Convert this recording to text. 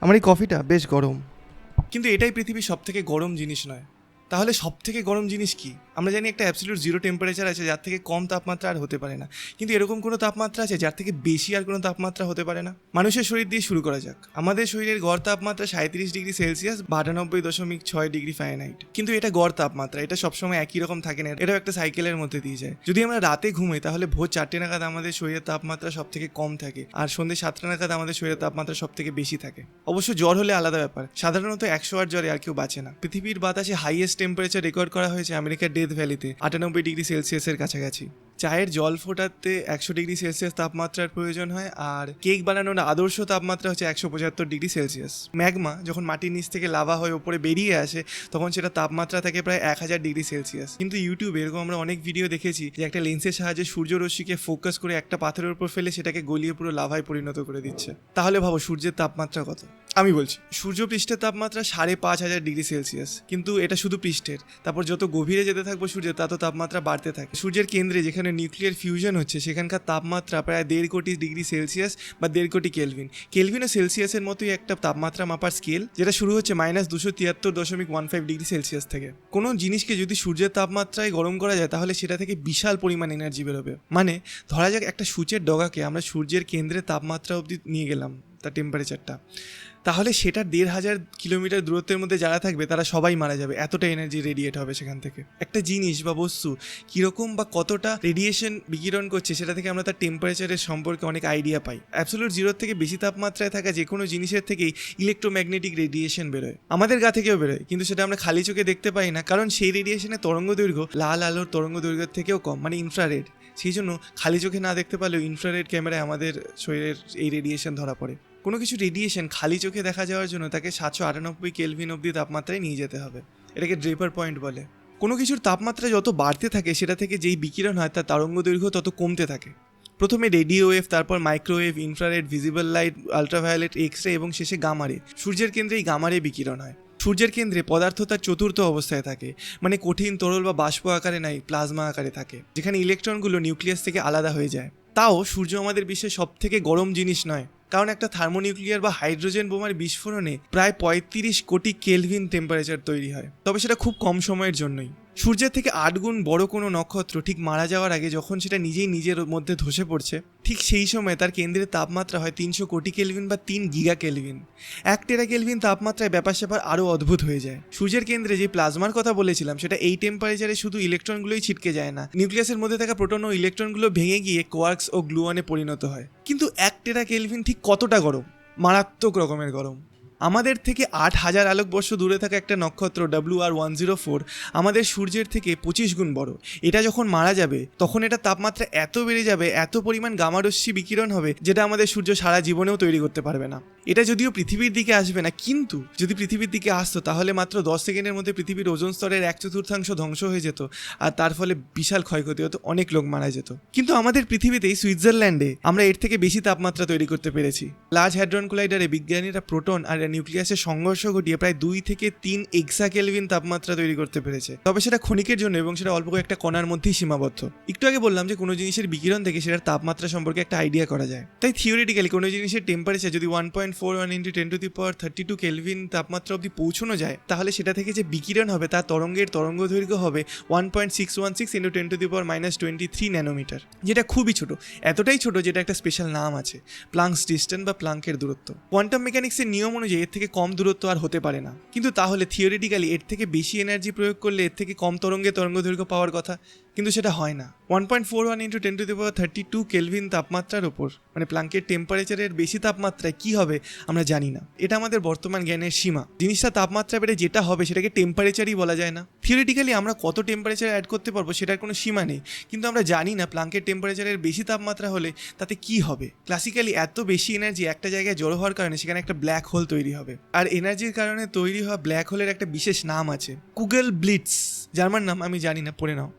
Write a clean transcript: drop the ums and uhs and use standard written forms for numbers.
আমার এই কফিটা বেশ গরম। কিন্তু এটাই পৃথিবীর সব থেকে গরম জিনিস নয়। তাহলে সব থেকে গরম জিনিস কি? আমরা জানি একটা অ্যাবসলিউট জিরো টেম্পারেচার আছে যার থেকে কম তাপমাত্রা আর হতে পারে না, কিন্তু এরকম কোনো তাপমাত্রা আছে যার থেকে বেশি আর কোনো তাপমাত্রা হতে পারে না? মানুষের শরীর দিয়ে শুরু করা যাক। আমাদের শরীরের গড় তাপমাত্রা 37 ডিগ্রি সেলসিয়াস বা 98.6 ডিগ্রি ফারেনহাইট। কিন্তু এটা গড় তাপমাত্রা, এটা সবসময় একই রকম থাকে না, এটাও একটা সাইকেলের মধ্যে দিয়ে যায়। যদি আমরা রাতে ঘুমাই তাহলে ভোর 4টে নাগাদ আমাদের শরীরের তাপমাত্রা সব থেকে কম থাকে, আর সন্ধ্যে 7টা নাগাদ আমাদের শরীরের তাপমাত্রা সব থেকে বেশি থাকে। অবশ্য জ্বর হলে আলাদা ব্যাপার, সাধারণত 108 জ্বরে আর কেউ বাঁচে না। পৃথিবীর বাতাসে হাইয়েস্ট টেম্পারেচার রেকর্ড করা হয়েছে আমেরিকার ডেথ ভ্যালিতে 98 ডিগ্রি সেলসিয়াসের কাছাকাছি। চায়ের জল ফোটাতে 100 ডিগ্রি সেলসিয়াস তাপমাত্রার প্রয়োজন হয়, আর কেক বানানোর আদর্শ তাপমাত্রা হচ্ছে 175 ডিগ্রি সেলসিয়াস। ম্যাগমা যখন মাটির নিচ থেকে লাভা হয়ে ওপরে বেরিয়ে আসে তখন সেটা তাপমাত্রা থাকে প্রায় 1000 ডিগ্রি সেলসিয়াস। কিন্তু ইউটিউবে এরকম আমরা অনেক ভিডিও দেখেছি যে একটা লেন্সের সাহায্যে সূর্যরশ্মিকে ফোকাস করে একটা পাথরের উপর ফেলে সেটাকে গলিয়ে পুরো লাভায় পরিণত করে দিচ্ছে। তাহলে ভাবো সূর্যের তাপমাত্রা কত। আমি বলছি, সূর্য পৃষ্ঠের তাপমাত্রা 5500 ডিগ্রি সেলসিয়াস, কিন্তু এটা শুধু পৃষ্ঠের। তারপর যত গভীরে যেতে থাকবো সূর্যের তত তাপমাত্রা বাড়তে থাকে। সূর্যের কেন্দ্রে যেখানে নিউক্লিয়ার ফিউশন হচ্ছে সেখানকার তাপমাত্রা প্রায় 1.5 কোটি ডিগ্রি সেলসিয়াস বা 1.5 কোটি কেলভিন। কেলভিন ও সেলসিয়াসের মতোই একটা তাপমাত্রা মাপার স্কেল, যেটা শুরু হচ্ছে -273.15 ডিগ্রি সেলসিয়াস থেকে। কোনো জিনিসকে যদি সূর্যের তাপমাত্রায় গরম করা যায় তাহলে সেটা থেকে বিশাল পরিমাণ এনার্জি বেরোবে। মানে ধরা যাক একটা সূচের ডগাকে আমরা সূর্যের কেন্দ্রে তাপমাত্রা অবধি নিয়ে গেলাম, তার টেম্পারেচারটা, তাহলে সেটা 1500 কিলোমিটার দূরত্বের মধ্যে যারা থাকবে তারা সবাই মারা যাবে, এতটা এনার্জি রেডিয়েট হবে সেখান থেকে। একটা জিনিস বা বস্তু কীরকম বা কতটা রেডিয়েশন বিকিরণ করছে সেটা থেকে আমরা তার টেম্পারেচারের সম্পর্কে অনেক আইডিয়া পাই। অ্যাবসলিউট জিরোর থেকে বেশি তাপমাত্রায় থাকা যে কোনো জিনিসের থেকেই ইলেকট্রোম্যাগনেটিক রেডিয়েশন বেরোয়, আমাদের গা থেকেও বেরোয়, কিন্তু সেটা আমরা খালি চোখে দেখতে পাই না, কারণ সেই রেডিয়েশনের তরঙ্গ দৈর্ঘ্য লাল আলোর তরঙ্গ দৈর্ঘ্যের থেকেও কম, মানে ইনফ্রারেড। সেই জন্য খালি চোখে না দেখতে পারলেও ইনফ্রারেড ক্যামেরায় আমাদের শরীরের এই রেডিয়েশন ধরা পড়ে। কোনো কিছু রেডিয়েশন খালি চোখে দেখা যাওয়ার জন্য তাকে 798 কেলভিন অবধি তাপমাত্রায় নিয়ে যেতে হবে, এটাকে ড্রেপার পয়েন্ট বলে। কোনো কিছুর তাপমাত্রা যত বাড়তে থাকে সেটা থেকে যেই বিকিরণ হয় তার তরঙ্গ দৈর্ঘ্য তত কমতে থাকে। প্রথমে রেডিও ওয়েভ, তারপর microwave, infrared, visible light, ultraviolet, X ray এবং শেষে গামারে। সূর্যের কেন্দ্রে এই গামারে বিকিরণ হয়। সূর্যের কেন্দ্রে পদার্থ তার চতুর্থ অবস্থায় থাকে, মানে কঠিন, তরল বা বাষ্প আকারে নয়, প্লাজমা আকারে থাকে, যেখানে ইলেকট্রনগুলো নিউক্লিয়াস থেকে আলাদা হয়ে যায়। তাও সূর্য আমাদের বিশ্বের সব থেকে গরম জিনিস নয়, কারণ একটা থার্মোনিউক্লিয়ার বা হাইড্রোজেন বোমার বিস্ফোরণে প্রায় 35 কোটি কেলভিন টেম্পারেচার তৈরি হয়, তবে সেটা খুব কম সময়ের জন্যই। সূর্যের থেকে 8 গুণ বড় কোনো নক্ষত্র ঠিক মারা যাওয়ার আগে যখন সেটা নিজেই নিজের মধ্যে ধসে পড়ছে, ঠিক সেই সময় তার কেন্দ্রের তাপমাত্রা হয় 300 কোটি কেলভিন বা 3 গিগা কেলভিন। 1 টেরা কেলভিন তাপমাত্রায় ব্যাপার স্যাপার আরও অদ্ভুত হয়ে যায়। সূর্যের কেন্দ্রে যে প্লাজমার কথা বলেছিলাম সেটা এই টেম্পারেচারে শুধু ইলেকট্রনগুলোই ছিটকে যায় না, নিউক্লিয়াসের মধ্যে থাকা প্রোটন ও ইলেকট্রনগুলো ভেঙে গিয়ে কোয়ার্কস ও গ্লুয়নে পরিণত হয়। কিন্তু 1 টেরা কেলভিন ঠিক কতটা গরম? মারাত্মক রকমের গরম। আমাদের থেকে 8000 আলোকবর্ষ দূরে থাকা একটা নক্ষত্র WR104 আমাদের সূর্যের থেকে 25 গুণ বড়। এটা যখন মারা যাবে তখন এটা তাপমাত্রা এত বেড়ে যাবে, এত পরিমাণ গামারশ্মি বিকিরণ হবে যেটা আমাদের সূর্য সারা জীবনেও তৈরি করতে পারবে না। এটা যদিও পৃথিবীর দিকে আসবে না, কিন্তু যদি পৃথিবীর দিকে আসতো তাহলে মাত্র 10 সেকেন্ডের মধ্যে পৃথিবীর ওজোন স্তরের 1/4 ধ্বংস হয়ে যেত, আর তার ফলে বিশাল ক্ষয়ক্ষতি হতো, অনেক লোক মারা যেত। কিন্তু আমাদের পৃথিবীতেই সুইজারল্যান্ডে আমরা এর থেকে বেশি তাপমাত্রা তৈরি করতে পেরেছি। লার্জ হ্যাড্রন কোলাইডারে বিজ্ঞানীরা প্রোটন আর নিউক্লিয়াসের সংঘর্ষ ঘটিয়ে প্রায় 2 থেকে 3 এক্সা কেলভিন তাপমাত্রা তৈরি করতে পেরেছে, তবে সেটা ক্ষণিকের জন্য এবং সেটা অল্প কয়েকটা কণার মধ্যেই সীমাবদ্ধ। একটু আগে বললাম যে কোনো জিনিসের বিকিরণ থেকে সেটার তাপমাত্রা সম্পর্কে একটা আইডিয়া করা যায়, তাই থিওরিটিক্যালি কোনো জিনিসের টেম্পারেচার যদি 1.41 × 10⁻32 কেলভিন তাপমাত্রা অবধি পৌঁছানো যায় তাহলে সেটা থেকে যে বিকিরণ হবে তার তরঙ্গের তরঙ্গ দৈর্ঘ্য হবে 1.616 × 10⁻23 ন্যানোমিটার, যেটা খুবই ছোট, এতটাই ছোট যেটা একটা স্পেশাল নাম আছে, প্লাঙ্কস ডিস্টেন্স বা প্লাঙ্কের দূরত্ব। কোয়ান্টাম মেকানিক্সের নিয়ম অনুযায়ী এর থেকে কম দূরত্ব আর হতে পারে না, কিন্তু তাহলে থিওরিটিক্যালি এর থেকে বেশি এনার্জি প্রয়োগ করলে এর থেকে কম তরঙ্গে তরঙ্গ দৈর্ঘ্য পাওয়ার কথা, কিন্তু সেটা হয় না। 1.41 × 10⁻32 কেলভিন তাপমাত্রার ওপর, মানে প্লাঙ্কের টেম্পারেচারের বেশি তাপমাত্রায় কি হবে আমরা জানি না, এটা আমাদের বর্তমান জ্ঞানের সীমা। জিনিসটা তাপমাত্রা বেড়ে যেটা হবে সেটাকে টেম্পারেচারই বলা যায় না। থিওরিটিক্যালি আমরা কত টেম্পারেচার অ্যাড করতে পারবো সেটার কোনো সীমা নেই, কিন্তু আমরা জানি না প্লাঙ্কের টেম্পারেচারের বেশি তাপমাত্রা হলে তাতে কি হবে। ক্লাসিক্যালি এত বেশি এনার্জি একটা জায়গায় জড়ো হওয়ার কারণে সেখানে একটা ব্ল্যাক হোল তৈরি হবে, আর এনার্জির কারণে তৈরি হওয়া ব্ল্যাক হোলের একটা বিশেষ নাম আছে, কুগেল ব্লিটস। জার্মান নাম, আমি জানি না, পড়ে নাও।